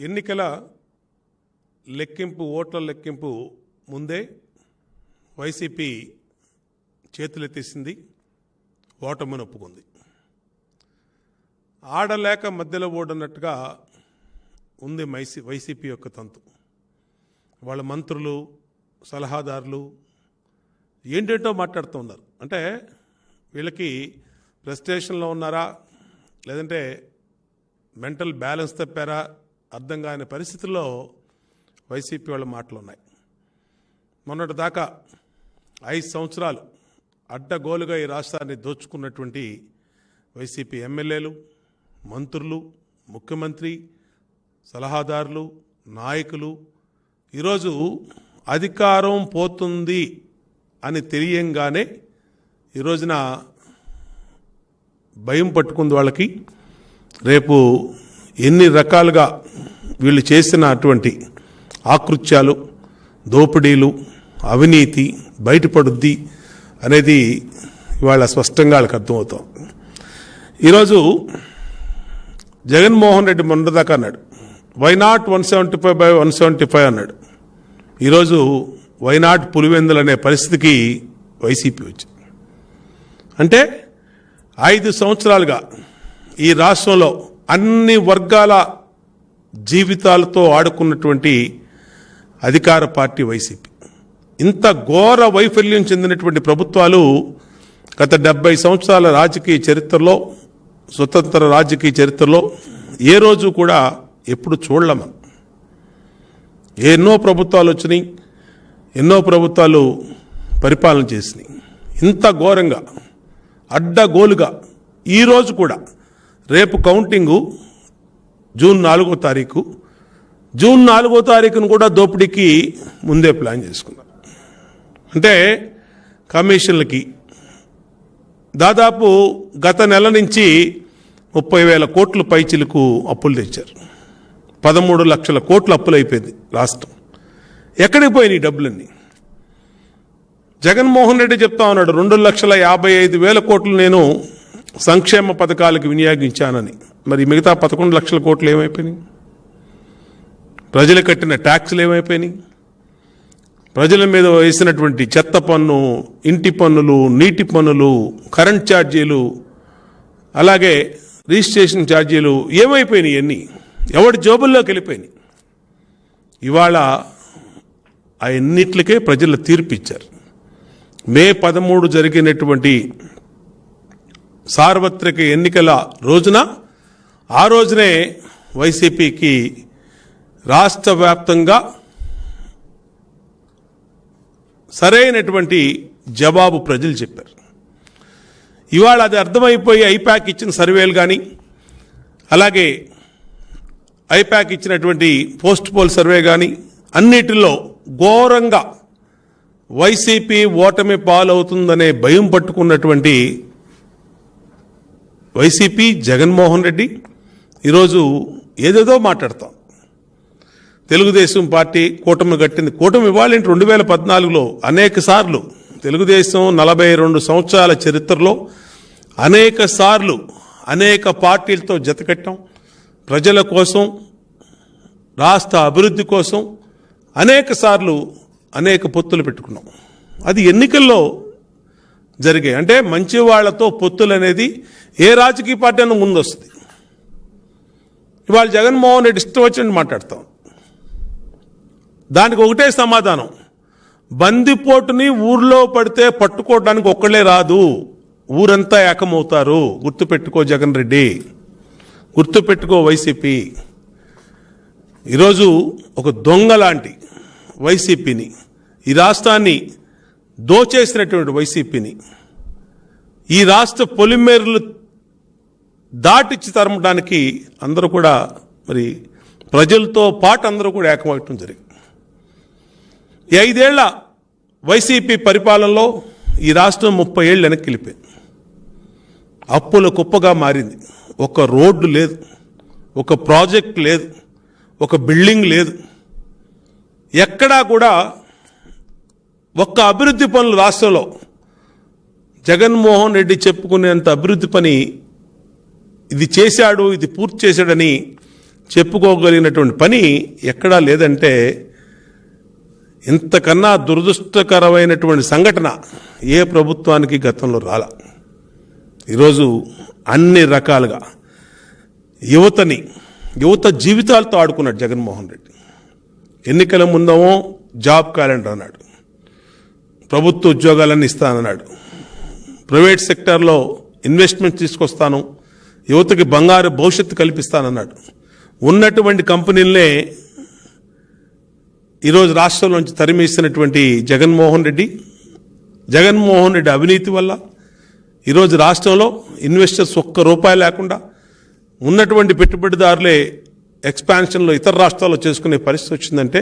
ఎన్నికల లెక్కింపు ఓట్ల లెక్కింపు ముందే వైసీపీ చేతులెత్తేసింది, ఓటమిని ఒప్పుకుంది. ఆడలేక మధ్యలో ఓడన్నట్టుగా ఉంది వైసీపీ యొక్క తంతు. వాళ్ళ మంత్రులు, సలహాదారులు ఏంటేంటో మాట్లాడుతూ ఉన్నారు. అంటే వీళ్ళకి ఫ్రస్ట్రేషన్లో ఉన్నారా, లేదంటే మెంటల్ బ్యాలెన్స్ తప్పారా అర్థం కాని పరిస్థితుల్లో వైసీపీ వాళ్ళ మాటలు ఉన్నాయి. మొన్నటి దాకా 5 సంవత్సరాలు అడ్డగోలుగా ఈ రాష్ట్రాన్ని దోచుకున్నటువంటి వైసీపీ ఎమ్మెల్యేలు, మంత్రులు, ముఖ్యమంత్రి, సలహాదారులు, నాయకులు ఈరోజు అధికారం పోతుంది అని తెలియంగానే ఈరోజున భయం పట్టుకుంది వాళ్ళకి. రేపు ఎన్ని రకాలుగా వీళ్ళు చేసిన అటువంటి ఆకృత్యాలు, దోపిడీలు, అవినీతి బయటపడుద్ది అనేది ఇవాళ స్పష్టంగా వాళ్ళకి అర్థమవుతాం. ఈరోజు జగన్మోహన్ రెడ్డి మొన్నదాకా అన్నాడు వైనాట్ 175/175 అన్నాడు. ఈరోజు వైనాట్ పులివెందులు అనే పరిస్థితికి వైసీపీ వచ్చింది. అంటే 5 సంవత్సరాలుగా ఈ రాష్ట్రంలో అన్ని వర్గాల జీవితాలతో ఆడుకున్నటువంటి అధికార పార్టీ వైసీపీ. ఇంత ఘోర వైఫల్యం చెందినటువంటి ప్రభుత్వాలు గత 70 సంవత్సరాల రాజకీయ చరిత్రలో, స్వతంత్ర రాజకీయ చరిత్రలో ఏ రోజు కూడా ఎప్పుడు చూడలేము. ఎన్నో ప్రభుత్వాలు వచ్చినాయి, ఎన్నో ప్రభుత్వాలు పరిపాలన చేసినాయి. ఇంత ఘోరంగా అడ్డగోలుగా ఈరోజు కూడా రేపు కౌంటింగు జూన్ 4వ తారీఖు. జూన్ 4వ తారీఖును కూడా దోపిడీకి ముందే ప్లాన్ చేసుకున్నారు. అంటే కమిషన్లకి దాదాపు గత నెల నుంచి 30,000 కోట్ల పైచిలకు అప్పులు తెచ్చారు. 13 లక్షల కోట్ల అప్పులు అయిపోయింది రాష్ట్రం. ఎక్కడికి పోయినాయి డబ్బులన్నీ? జగన్మోహన్ రెడ్డి చెప్తా ఉన్నాడు 2,55,000 కోట్లు నేను సంక్షేమ పథకాలకు వినియోగించానని. మరి మిగతా 11 లక్షల కోట్లు ఏమైపోయినాయి? ప్రజలు కట్టిన ట్యాక్సులు ఏమైపోయినాయి? ప్రజల మీద వేసినటువంటి చెత్త పన్ను, ఇంటి పన్నులు, నీటి పన్నులు, కరెంట్ ఛార్జీలు, అలాగే రిజిస్ట్రేషన్ ఛార్జీలు ఏమైపోయినాయి? అన్నీ ఎవడి జోబుల్లోకి వెళ్ళిపోయినాయి. ఇవాళ ఆ ఎన్నిట్లకే ప్రజలు తీర్పిచ్చారు. మే 13 జరిగినటువంటి సార్వత్రిక ఎన్నికల రోజున, ఆ రోజునే వైసీపీకి రాష్ట్ర వ్యాప్తంగా సరైనటువంటి జవాబు ప్రజలు చెప్పారు. ఇవాళ అది అర్థమైపోయి ఐపాక్ ఇచ్చిన సర్వేలు కానీ, అలాగే ఐపాక్ ఇచ్చినటువంటి పోస్ట్ పోల్ సర్వే కానీ అన్నిటిలో ఘోరంగా వైసీపీ ఓటమి పాలవుతుందనే భయం పట్టుకున్నటువంటి వైసీపీ, జగన్మోహన్ రెడ్డి ఈరోజు ఏదేదో మాట్లాడతాం. తెలుగుదేశం పార్టీ కూటమి కట్టింది. కూటమి ఇవ్వాలి 2014లో అనేక సార్లు తెలుగుదేశం 42 సంవత్సరాల చరిత్రలో అనేక సార్లు అనేక పార్టీలతో జతకట్టాం. ప్రజల కోసం, రాష్ట్ర అభివృద్ధి కోసం అనేక సార్లు అనేక పొత్తులు పెట్టుకున్నాం. అది ఎన్నికల్లో జరిగాయి. అంటే మంచి వాళ్లతో పొత్తులు అనేది ఏ రాజకీయ పార్టీ అన్న ముందు వస్తుంది. ఇవాళ జగన్మోహన్ రెడ్డి ఇష్టం వచ్చినట్టు మాట్లాడతాం. దానికి ఒకటే సమాధానం, బందిపోటుని ఊర్లో పడితే పట్టుకోవడానికి ఒక్కళ్ళే రాదు, ఊరంతా ఏకమవుతారు. గుర్తుపెట్టుకో జగన్ రెడ్డి, గుర్తుపెట్టుకో వైసీపీ. ఈరోజు ఒక దొంగ లాంటి వైసీపీని, ఈ రాష్ట్రాన్ని దోచేసినటువంటి వైసీపీని, ఈ రాష్ట్ర పొలిమేరలు దాటిచ్చి తరమడానికి అందరూ కూడా, మరి ప్రజలతో పాటు అందరూ కూడా ఏకమవటం జరిగింది. ఈ 5 ఏళ్ల వైసీపీ పరిపాలనలో ఈ రాష్ట్రం 30 ఏళ్ళు వెనక్కి వెళ్ళిపోయింది. అప్పుల కుప్పగా మారింది. ఒక రోడ్డు లేదు, ఒక ప్రాజెక్ట్ లేదు, ఒక బిల్డింగ్ లేదు, ఎక్కడా కూడా ఒక్క అభివృద్ధి పనులు రాష్ట్రంలో జగన్మోహన్ రెడ్డి చెప్పుకునేంత అభివృద్ధి పని ఇది చేశాడు, ఇది పూర్తి చేశాడని చెప్పుకోగలిగినటువంటి పని ఎక్కడా లేదంటే ఇంతకన్నా దురదృష్టకరమైనటువంటి సంఘటన ఏ ప్రభుత్వానికి గతంలో రాల. ఈరోజు అన్ని రకాలుగా యువత జీవితాలతో ఆడుకున్నాడు జగన్మోహన్ రెడ్డి. ఎన్నికల ముందేమో జాబ్ క్యాలెండర్ అన్నాడు, ప్రభుత్వ ఉద్యోగాలన్నీ ఇస్తానన్నాడు, ప్రైవేట్ సెక్టార్లో ఇన్వెస్ట్మెంట్ తీసుకొస్తాను, యువతకి బంగారు భవిష్యత్తు కల్పిస్తానన్నాడు. ఉన్నటువంటి కంపెనీలనే ఈరోజు రాష్ట్రంలో నుంచి తరిమేసినటువంటి జగన్మోహన్ రెడ్డి అవినీతి వల్ల ఈరోజు రాష్ట్రంలో ఇన్వెస్టర్స్ ఒక్క రూపాయి లేకుండా ఉన్నటువంటి పెట్టుబడిదారులే ఎక్స్పాన్షన్లో ఇతర రాష్ట్రాల్లో చేసుకునే పరిస్థితి వచ్చిందంటే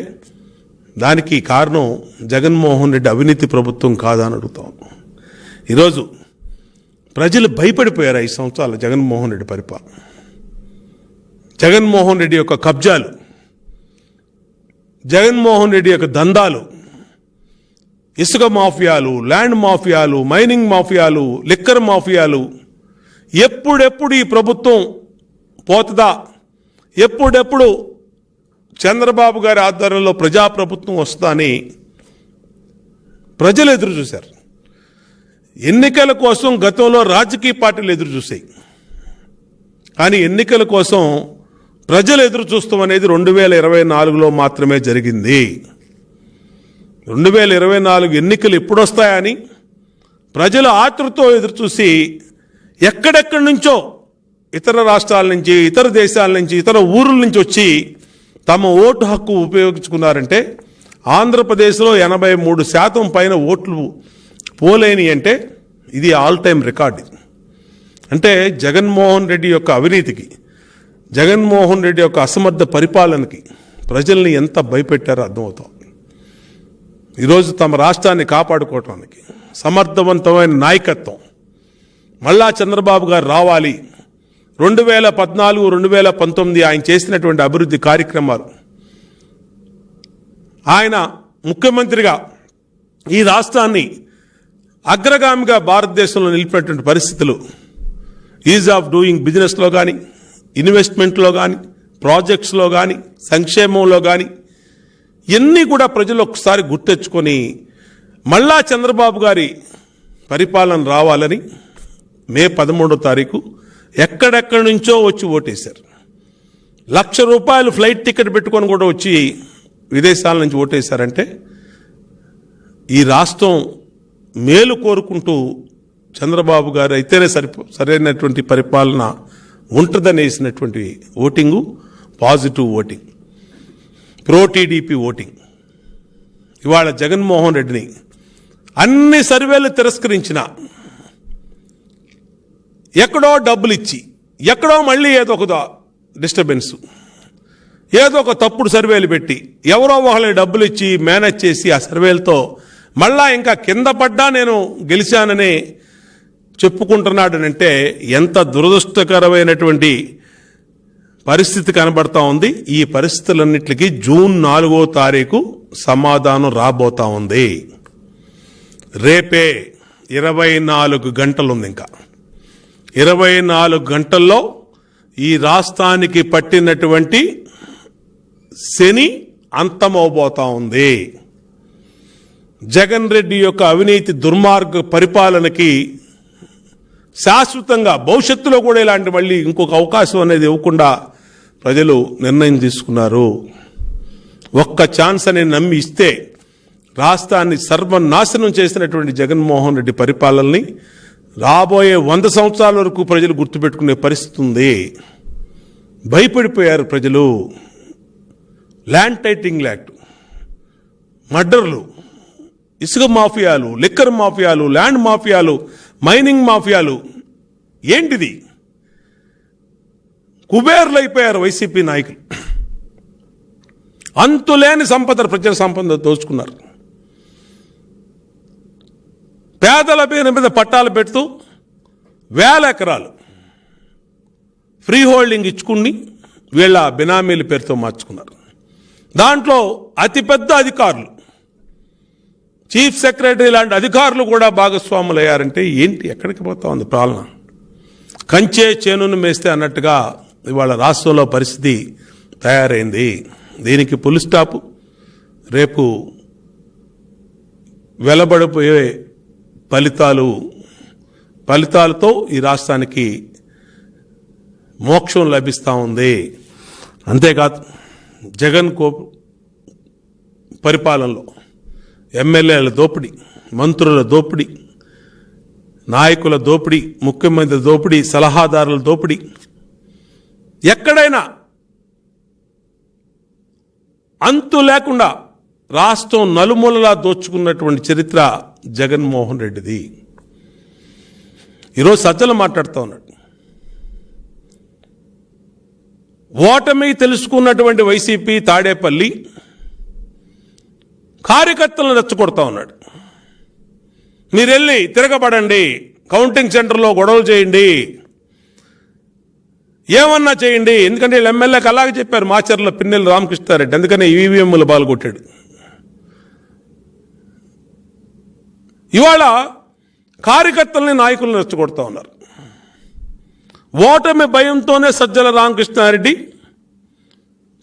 దానికి కారణం జగన్మోహన్ రెడ్డి అవినీతి ప్రభుత్వం కాదా అని అడుగుతాం. ఈరోజు ప్రజలు భయపడిపోయారు 5 సంవత్సరాలు జగన్మోహన్ రెడ్డి పరిపాలన. జగన్మోహన్ రెడ్డి యొక్క కబ్జాలు, జగన్మోహన్ రెడ్డి యొక్క దందాలు, ఇసుక మాఫియాలు, ల్యాండ్ మాఫియాలు, మైనింగ్ మాఫియాలు, లిక్కర్ మాఫియాలు, ఎప్పుడెప్పుడు ఈ ప్రభుత్వం పోతుందా, ఎప్పుడెప్పుడు చంద్రబాబు గారి ఆధ్వర్యంలో ప్రజాప్రభుత్వం వస్తుందా అని ప్రజలు ఎదురు చూశారు. ఎన్నికల కోసం గతంలో రాజకీయ పార్టీలు ఎదురు చూశాయి, కానీ ఎన్నికల కోసం ప్రజలు ఎదురు చూస్తాం అనేది 2024లో మాత్రమే జరిగింది. 2024 ఎన్నికలు ఎప్పుడొస్తాయని ప్రజలు ఆతృతతో ఎదురు చూసి ఎక్కడెక్కడి నుంచో ఇతర రాష్ట్రాల నుంచి, ఇతర దేశాల నుంచి, ఇతర ఊర్ల నుంచి వచ్చి తమ ఓటు హక్కు ఉపయోగించుకున్నారంటే ఆంధ్రప్రదేశ్లో 83% పైన ఓట్లు పోలేని అంటే ఇది ఆల్ టైమ్ రికార్డు. అంటే జగన్మోహన్ రెడ్డి యొక్క అవినీతికి, జగన్మోహన్ రెడ్డి యొక్క అసమర్థ పరిపాలనకి ప్రజల్ని ఎంత భయపెట్టారో అర్థమవుతాం. ఈరోజు తమ రాష్ట్రాన్ని కాపాడుకోవటానికి సమర్థవంతమైన నాయకత్వం మళ్ళా చంద్రబాబు గారు రావాలి. 2014, 2019 ఆయన చేసినటువంటి అభివృద్ధి కార్యక్రమాలు, ఆయన ముఖ్యమంత్రిగా ఈ రాష్ట్రాన్ని అగ్రగామిగా భారతదేశంలో నిలిపినటువంటి పరిస్థితులు, ఈజ్ ఆఫ్ డూయింగ్ బిజినెస్లో కానీ, ఇన్వెస్ట్మెంట్లో కానీ, ప్రాజెక్ట్స్లో కానీ, సంక్షేమంలో కానీ ఇవన్నీ కూడా ప్రజలు ఒకసారి గుర్తెచ్చుకొని మళ్ళా చంద్రబాబు గారి పరిపాలన రావాలని మే 13వ తారీఖు ఎక్కడెక్కడి నుంచో వచ్చి ఓటేశారు. ₹1,00,000 ఫ్లైట్ టికెట్ పెట్టుకొని కూడా వచ్చి విదేశాల నుంచి ఓటేశారంటే ఈ రాష్ట్రం మేలు కోరుకుంటూ చంద్రబాబు గారు అయితేనే సరైనటువంటి పరిపాలన ఉంటుందనేసినటువంటి voting, positive voting, pro TDP voting. ఇవాళ జగన్మోహన్ రెడ్డిని అన్ని సర్వేలు తిరస్కరించిన, ఎక్కడో డబ్బులు ఇచ్చి, ఎక్కడో మళ్ళీ ఏదో ఒక డిస్టర్బెన్స్, ఏదో ఒక తప్పుడు సర్వేలు పెట్టి ఎవరో వాళ్ళని డబ్బులు ఇచ్చి మేనేజ్ చేసి ఆ సర్వేలతో మళ్ళా ఇంకా కింద పడ్డా నేను గెలిచానని చెప్పుకుంటున్నాడనంటే ఎంత దురదృష్టకరమైనటువంటి పరిస్థితి కనబడతా ఉంది. ఈ పరిస్థితులన్నిటికీ జూన్ 4వ తారీఖు సమాధానం రాబోతా ఉంది. రేపే 24 గంటలుంది. ఇంకా 24 గంటల్లో ఈ రాష్ట్రానికి పట్టినటువంటి శని అంతమవబోతా ఉంది. జగన్ రెడ్డి యొక్క అవినీతి దుర్మార్గ పరిపాలనకి శాశ్వతంగా భవిష్యత్తులో కూడా ఇలాంటి మళ్ళీ ఇంకొక అవకాశం అనేది ఇవ్వకుండా ప్రజలు నిర్ణయం తీసుకున్నారు. ఒక్క ఛాన్స్ అని నమ్మి ఇస్తే రాష్ట్రాన్ని సర్వనాశనం చేసినటువంటి జగన్మోహన్ రెడ్డి పరిపాలనని రాబోయే 100 సంవత్సరాల వరకు ప్రజలు గుర్తుపెట్టుకునే పరిస్థితి ఉంది. భయపడిపోయారు ప్రజలు. ల్యాండ్ టైటిలింగ్ యాక్ట్, మర్డర్లు, ఇసుక మాఫియాలు, లిక్కర్ మాఫియాలు, ల్యాండ్ మాఫియాలు, మైనింగ్ మాఫియాలు, ఏంటిది? కుబేర్లు అయిపోయారు వైసీపీ నాయకులు. అంతులేని సంపద, ప్రజల సంపద దోచుకున్నారు. పేదల పేరు మీద పట్టాలు పెడుతూ 1000 ఎకరాలు ఫ్రీ హోల్డింగ్ ఇచ్చుకుని వీళ్ళ బినామీల పేరుతో మార్చుకున్నారు. దాంట్లో అతిపెద్ద అధికారులు, చీఫ్ సెక్రటరీ లాంటి అధికారులు కూడా భాగస్వాములు అయ్యారంటే ఏంటి? ఎక్కడికి పోతా ఉంది పాలన? కంచే చేనును మేస్తే అన్నట్టుగా ఇవాళ రాష్ట్రంలో పరిస్థితి తయారైంది. దీనికి పులి స్టాప్ రేపు వెలబడిపోయే ఫలితాలతో ఈ రాష్ట్రానికి మోక్షం లభిస్తూ ఉంది. అంతేకాదు జగన్ పరిపాలనలో ఎమ్మెల్యేల దోపిడీ, మంత్రుల దోపిడీ, నాయకుల దోపిడీ, ముఖ్యమంత్రి దోపిడీ, సలహాదారుల దోపిడీ, ఎక్కడైనా అంతు లేకుండా రాష్ట్రం నలుమూలలా దోచుకున్నటువంటి చరిత్ర జగన్మోహన్ రెడ్డిది. ఈరోజు సజ్జలు మాట్లాడుతూ ఉన్నాడు. ఓటమి తెలుసుకున్నటువంటి వైసీపీ తాడేపల్లి కార్యకర్తలను రెచ్చగొడతా ఉన్నాడు. మీరు వెళ్ళి తిరగబడండి, కౌంటింగ్ సెంటర్లో గొడవలు చేయండి, ఏమన్నా చేయండి. ఎందుకంటే వీళ్ళు ఎమ్మెల్యేకి అలాగే చెప్పారు మాచర్ల పిన్నెల్లి రామకృష్ణారెడ్డి. అందుకనే ఈవీఎంలు బాల్ కొట్టాడు. ఇవాళ కార్యకర్తల్ని నాయకులను రెచ్చగొడతా ఉన్నారు. ఓటమి భయంతోనే సజ్జల రామకృష్ణారెడ్డి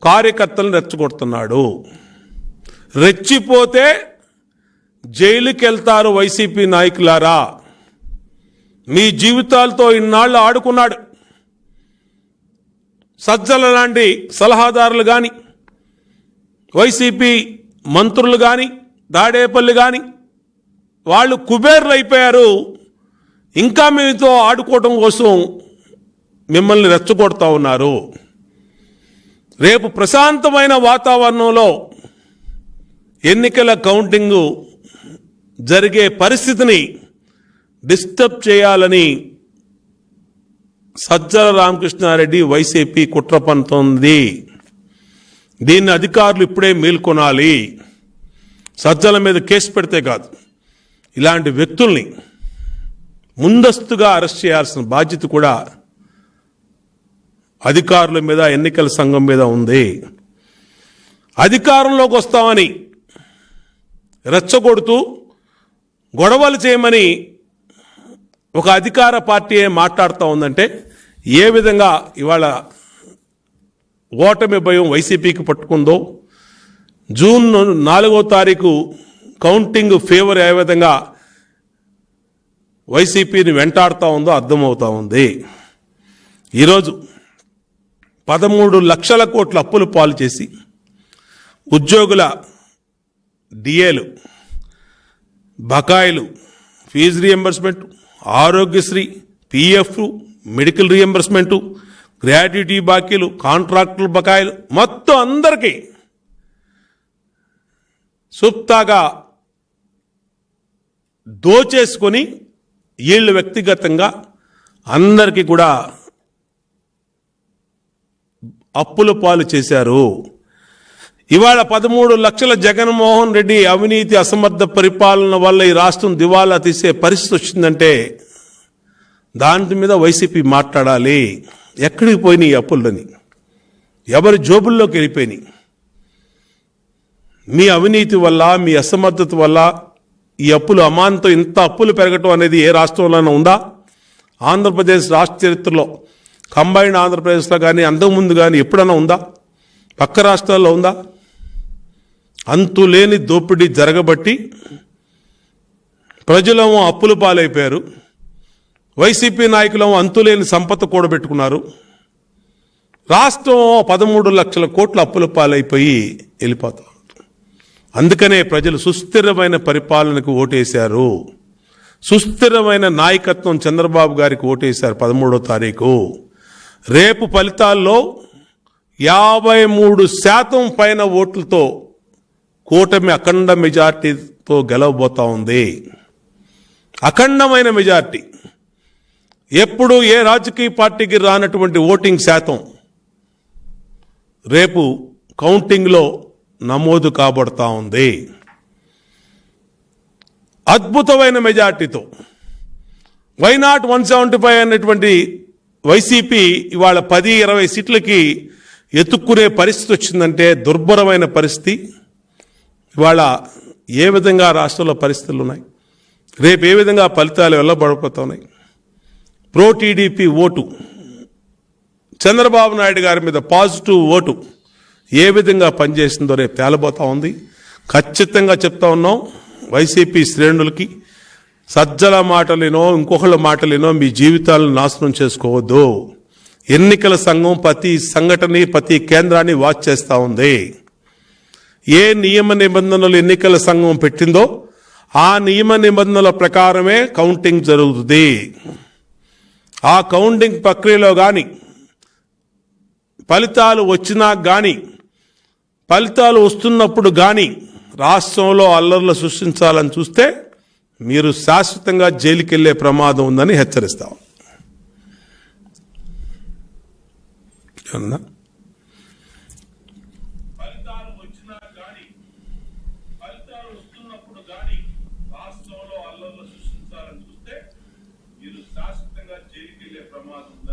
కార్యకర్తలను రెచ్చగొడుతున్నాడు. రెచ్చిపోతే జైలుకి వెళ్తారు వైసీపీ నాయకులారా. మీ జీవితాలతో ఇన్నాళ్ళు ఆడుకున్నాడు. సజ్జల లాంటి సలహాదారులు కానీ, వైసీపీ మంత్రులు కానీ, దాడేపల్లి కానీ వాళ్ళు కుబేర్లు అయిపోయారు. ఇంకా మీతో ఆడుకోవటం కోసం మిమ్మల్ని రెచ్చగొడతా ఉన్నారు. రేపు ప్రశాంతమైన వాతావరణంలో ఎన్నికల కౌంటింగు జరిగే పరిస్థితిని డిస్టర్బ్ చేయాలని సజ్జల రామకృష్ణారెడ్డి వైసీపీ కుట్ర పన్నుతోంది. దీన్ని అధికారులు ఇప్పుడే మేల్కొనాలి. సజ్జల మీద కేసు పెడితే కాదు, ఇలాంటి వ్యక్తుల్ని ముందస్తుగా అరెస్ట్ చేయాల్సిన బాధ్యత కూడా అధికారుల మీద, ఎన్నికల సంఘం మీద ఉంది. అధికారంలోకి వస్తామని రెచ్చగొడుతూ గొడవలు చేయమని ఒక అధికార పార్టీ మాట్లాడుతూ ఉందంటే ఏ విధంగా ఇవాళ ఓటమి భయం వైసీపీకి పట్టుకుందో, జూన్ 4వ తారీఖు కౌంటింగ్ ఫేవర్ ఏ విధంగా వైసీపీని వెంటాడుతూ ఉందో అర్థమవుతా ఉంది. ఈరోజు 13 లక్షల కోట్ల అప్పులు పాలు చేసి ఉద్యోగుల డిఏలు, బకాయిలు, fees reimbursement, Aarogyasri, PF, medical reimbursement, gratuity బాకీలు, కాంట్రాక్టుల బకాయిలు మొత్తం అందరికీ సుప్తాగా దోచేసుకొని వీళ్ళు వ్యక్తిగతంగా అందరికీ కూడా అప్పుల పాలు చేశారు. ఇవాళ 13 లక్షల జగన్మోహన్ రెడ్డి అవినీతి, అసమర్థ పరిపాలన వల్ల ఈ రాష్ట్రం దివాలా తీసే పరిస్థితి వచ్చిందంటే దాని మీద వైసీపీ మాట్లాడాలి. ఎక్కడికి పోయినాయి అప్పులని? ఎవరి జోబుల్లోకి వెళ్ళిపోయినాయి? మీ అవినీతి వల్ల, మీ అసమర్థత వల్ల ఈ అప్పులు అమాంతం, ఇంత అప్పులు పెరగటం అనేది ఏ రాష్ట్రంలోనే ఉందా? ఆంధ్రప్రదేశ్ రాష్ట్ర చరిత్రలో, కంబైన్డ్ ఆంధ్రప్రదేశ్లో కానీ అంతకుముందు కానీ ఎప్పుడన్నా ఉందా? పక్క రాష్ట్రాల్లో ఉందా? అంతులేని దోపిడీ జరగబట్టి ప్రజలేమో అప్పుల పాలైపోయారు. వైసీపీ నాయకులేమో అంతులేని సంపద కూడబెట్టుకున్నారు. రాష్ట్రం 13 లక్షల కోట్ల అప్పుల పాలైపోయి వెళ్ళిపోతారు. అందుకనే ప్రజలు సుస్థిరమైన పరిపాలనకు ఓటేశారు. సుస్థిరమైన నాయకత్వం చంద్రబాబు గారికి ఓటేశారు 13వ తారీఖు. రేపు ఫలితాల్లో 53% పైన ఓట్లతో కూటమి అఖండ మెజార్టీతో గెలవబోతా ఉంది. అఖండమైన మెజార్టీ. ఎప్పుడు ఏ రాజకీయ పార్టీకి రానటువంటి ఓటింగ్ శాతం రేపు కౌంటింగ్లో నమోదు కాబడతా ఉంది. అద్భుతమైన మెజార్టీతో వైనాట్ 175 అన్నటువంటి వైసీపీ ఇవాళ 10-20 సీట్లకి ఎత్తుక్కునే పరిస్థితి వచ్చిందంటే దుర్భరమైన పరిస్థితి. ఇవాళ ఏ విధంగా రాష్ట్రంలో పరిస్థితులు ఉన్నాయి, రేపు ఏ విధంగా ఫలితాలు వెళ్ళబడిపోతున్నాయి. Pro TDP vote, Chandrababu Naidu గారి మీద పాజిటివ్ ఓటు ఏ విధంగా పనిచేసిందో రేపు తేలబోతా ఉంది. ఖచ్చితంగా చెప్తా ఉన్నాం వైసీపీ శ్రేణులకి, సజ్జల మాటలేనో ఇంకొకళ్ళ మాటలేనో మీ జీవితాలను నాశనం చేసుకోవద్దు. ఎన్నికల సంఘం ప్రతి సంఘటన ప్రతి కేంద్రాన్ని వాచ్ చేస్తూ ఉంది. ఏ నియమ నిబంధనలు ఎన్నికల సంఘం పెట్టిందో ఆ నియమ నిబంధనల ప్రకారమే కౌంటింగ్ జరుగుతుంది. ఆ కౌంటింగ్ ప్రక్రియలో కానీ ఫలితాలు వచ్చినా కానీ, ఫలితాలు వస్తున్నప్పుడు కానీ రాష్ట్రంలో అల్లర్లు సృష్టించాలని చూస్తే మీరు శాశ్వతంగా జైలుకి వెళ్లే ప్రమాదం ఉందని హెచ్చరిస్తాం. ఫలితాలు వచ్చినా కానీ, ఫలితాలు వస్తున్నప్పుడు కానీ రాష్ట్రంలో అల్లర్లు సృష్టించాలని చూస్తే మీరు శాశ్వతంగా జైలుకి వెళ్లే ప్రమాదం ఉందని